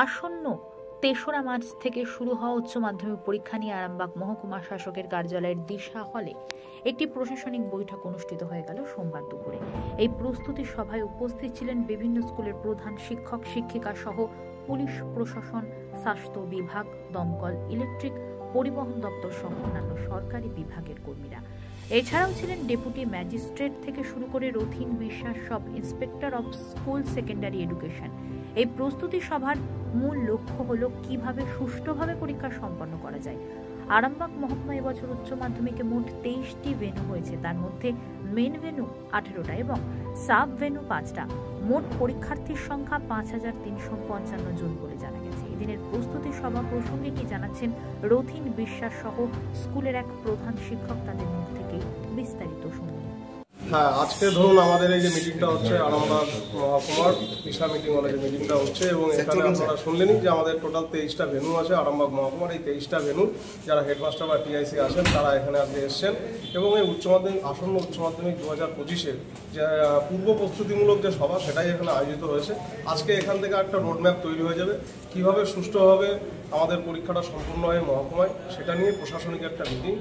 আসন্ন ৩রা মার্চ থেকে শুরু হওয়া উচ্চ মাধ্যমিক পরীক্ষা নিয়ে আরামবাগ মহকুমা শাসকের কার্যালয়ের দিশা হলে একটি প্রশাসনিক বৈঠক অনুষ্ঠিত হয়ে গেল সোমবার দুপুরে। এই প্রস্তুতি সভায় উপস্থিত ছিলেন বিভিন্ন স্কুলের প্রধান শিক্ষক শিক্ষিকা সহ পুলিশ প্রশাসন, স্বাস্থ্য বিভাগ, দমকল, ইলেকট্রিক, পরিবহন দপ্তর সহ অন্যান্য সরকারি বিভাগের কর্মীরা। এছাড়াও ছিলেন ডেপুটি ম্যাজিস্ট্রেট থেকে শুরু করে রথিন বিশ্বাস, সব inspector of school secondary education. এই প্রস্তুতি সভার মূল লক্ষ্য হলো কিভাবে সুষ্ঠুভাবে পরীক্ষা সম্পন্ন করা যায়। আরামবাগ মহকুমা এবছর উচ্চ মাধ্যমিকে মোট 23টি ভেন্যু হয়েছে, তার মধ্যে মেন ভেন্যু 18টা এবং সাব ভেন্যু 5টা। মোট পরীক্ষার্থীর সংখ্যা 5355 জন বলে জানা গেছে। এদিনের প্রস্তুতি সভা প্রসঙ্গে কি জানাচ্ছেন রথিন বিশ্বাস সহ স্কুলের এক প্রধান শিক্ষক, তাদের মুখ থেকে বিস্তারিত শুনুন। হ্যাঁ, আজকে ধরুন আমাদের এই যে মিটিংটা হচ্ছে আরামবাগ মহকুমার দিশা মিটিং হলে যে মিটিংটা হচ্ছে, এবং এখানে আপনারা শুনলেনই যে আমাদের টোটাল 23টা ভেন্যু আছে আরামবাগ মহকুমার। এই 23টা ভেন্যু যারা হেডমাস্টার বা টিআইসি আছেন তারা এখানে আজকে এসছেন, এবং এই আসন্ন উচ্চ মাধ্যমিক 2025-এর যে পূর্ব প্রস্তুতিমূলক যে সভা সেটাই এখানে আয়োজিত হয়েছে। আজকে এখান থেকে একটা রোডম্যাপ তৈরি হয়ে যাবে কীভাবে সুষ্ঠুভাবে আমাদের পরীক্ষাটা সম্পূর্ণ হয় মহকুমায়, সেটা নিয়ে প্রশাসনিক একটা মিটিং,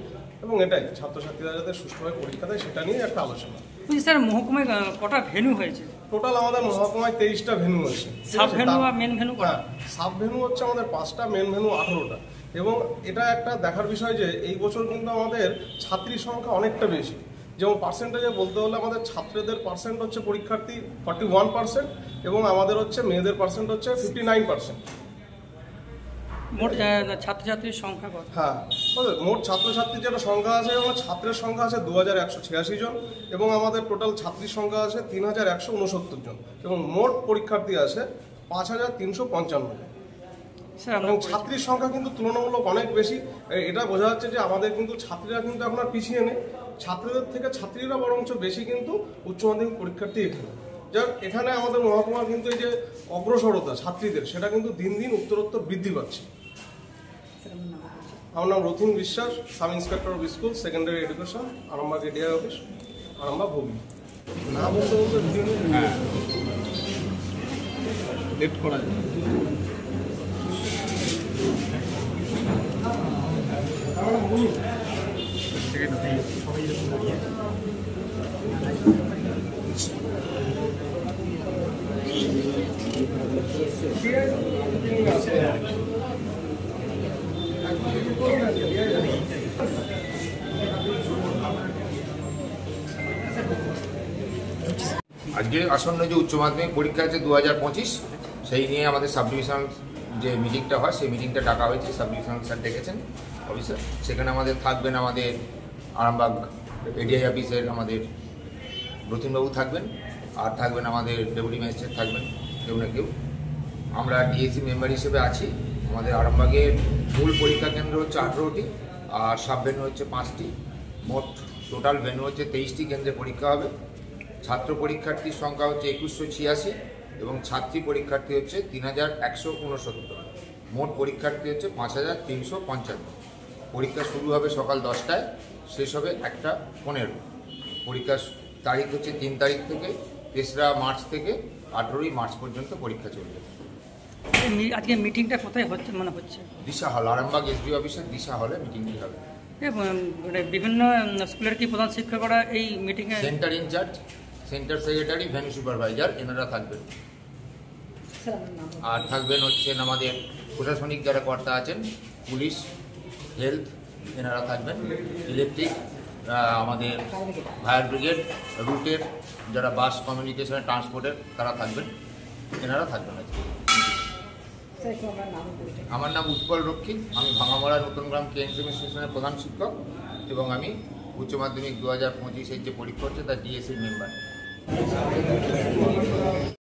এবং এটাই ছাত্রছাত্রীরা যাতে সুষ্ঠুভাবে পরীক্ষা দেয় সেটা নিয়ে একটা আলোচনা। স্যার, মহকুমায় কটা ভেন্যু হয়েছে? টোটাল আমাদের মহকুমায় 23টা ভেন্যু আছে। সাব ভেন্যু আর মেন ভেন্যু কটা? সাব ভেন্যু হচ্ছে আমাদের 5টা, মেন ভেন্যু 18টা। এবং এটা একটা দেখার বিষয় যে এই বছর কিন্তু আমাদের ছাত্রীর সংখ্যা অনেকটা বেশি। যেমন পার্সেন্টেজে বলতে হলে আমাদের ছাত্রদের পার্সেন্ট হচ্ছে পরীক্ষার্থী 41%, এবং আমাদের হচ্ছে মেয়েদের পার্সেন্ট হচ্ছে 59%। মোট ছাত্রছাত্রীর সংখ্যা কত? হ্যাঁ, মোট ছাত্রছাত্রীর যেটা সংখ্যা আছে, এবং ছাত্রের সংখ্যা আছে 2186 জন, এবং আমাদের টোটাল ছাত্রীর সংখ্যা আছে 3169 জন, এবং মোট পরীক্ষার্থী আছে 5355 জন। এবং ছাত্রীর সংখ্যা কিন্তু তুলনামূলক অনেক বেশি। এটা বোঝা যাচ্ছে যে আমাদের কিন্তু ছাত্রীরা কিন্তু এখন আর পিছিয়ে নেই, ছাত্রীদের থেকে ছাত্রীরা বরঞ্চ বেশি কিন্তু উচ্চ মাধ্যমিক পরীক্ষার্থী এখানে। যার এখানে আমাদের মহকুমা কিন্তু এই যে অগ্রসরতা ছাত্রীদের, সেটা কিন্তু দিন দিন উত্তরোত্তর বৃদ্ধি পাচ্ছে। আমার নাম রথিন বিশ্বাস, sub inspector of school secondary education, Arambagh ADI office, Arambagh Hooghly. না বলতে লেট করা যায়। আজকে আসন্ন যে উচ্চ মাধ্যমিক পরীক্ষা আছে 2025, সেই নিয়ে আমাদের সাব ডিভিশনাল যে মিটিংটা হয় সেই মিটিংটা ডাকা হয়েছে। সাব ডিভিশনাল স্যার ডেকেছেন অফিসার, সেখানে আমাদের থাকবেন আমাদের আরামবাগ এডিআই অফিসের আমাদের রথিনবাবু থাকবেন, আর থাকবেন আমাদের ডেপুটি ম্যাজিস্ট্রেট থাকবেন কেউ না কেউ। আমরা ডিএসি মেম্বার হিসেবে আছি। আমাদের আরামবাগের মূল পরীক্ষা কেন্দ্র হচ্ছে 18টি, আর সাব ভেন্যু হচ্ছে 5টি। মোট টোটাল ভেন্যু হচ্ছে 23টি কেন্দ্রে পরীক্ষা হবে। ছাত্র পরীক্ষার্থীর সংখ্যা হচ্ছে 2186, এবং ছাত্রী পরীক্ষার্থী হচ্ছে 3169। মোট পরীক্ষার্থী হচ্ছে 5355। পরীক্ষা শুরু হবে সকাল 10টায়, শেষ হবে 1:15। পরীক্ষার তারিখ হচ্ছে 3 তারিখ থেকে 3রা মার্চ থেকে 18ই মার্চ পর্যন্ত পরীক্ষা চলবে। আজকে মিটিংটা কোথায় হচ্ছে? দিশা হল, আরামবাগ এসডি অফিসের দিশা হলে মিটিংটি হবে। বিভিন্ন স্কুলের কি প্রধান শিক্ষকরা এই মিটিংয়ে? Centre in charge, centre secretary, venue supervisor এনারা থাকবেন। আর থাকবেন হচ্ছেন আমাদের প্রশাসনিক যারা কর্তা আছেন, পুলিশ, হেলথ এনারা থাকবেন, ইলেকট্রিক, আমাদের ফায়ার ব্রিগেড, রুটের যারা বাস কমিউনিকেশনের ট্রান্সপোর্টের তারা থাকবেন, এনারা থাকবেন আজকে। আমার নাম উৎপল রক্ষিত, আমি ভাঙামড়া নতুনগ্রাম কেএনসিএম স্টেশনের প্রধান শিক্ষক, এবং আমি উচ্চ মাধ্যমিক 2025-এর যে পরীক্ষা হচ্ছে তার ডিএসসির মেম্বার।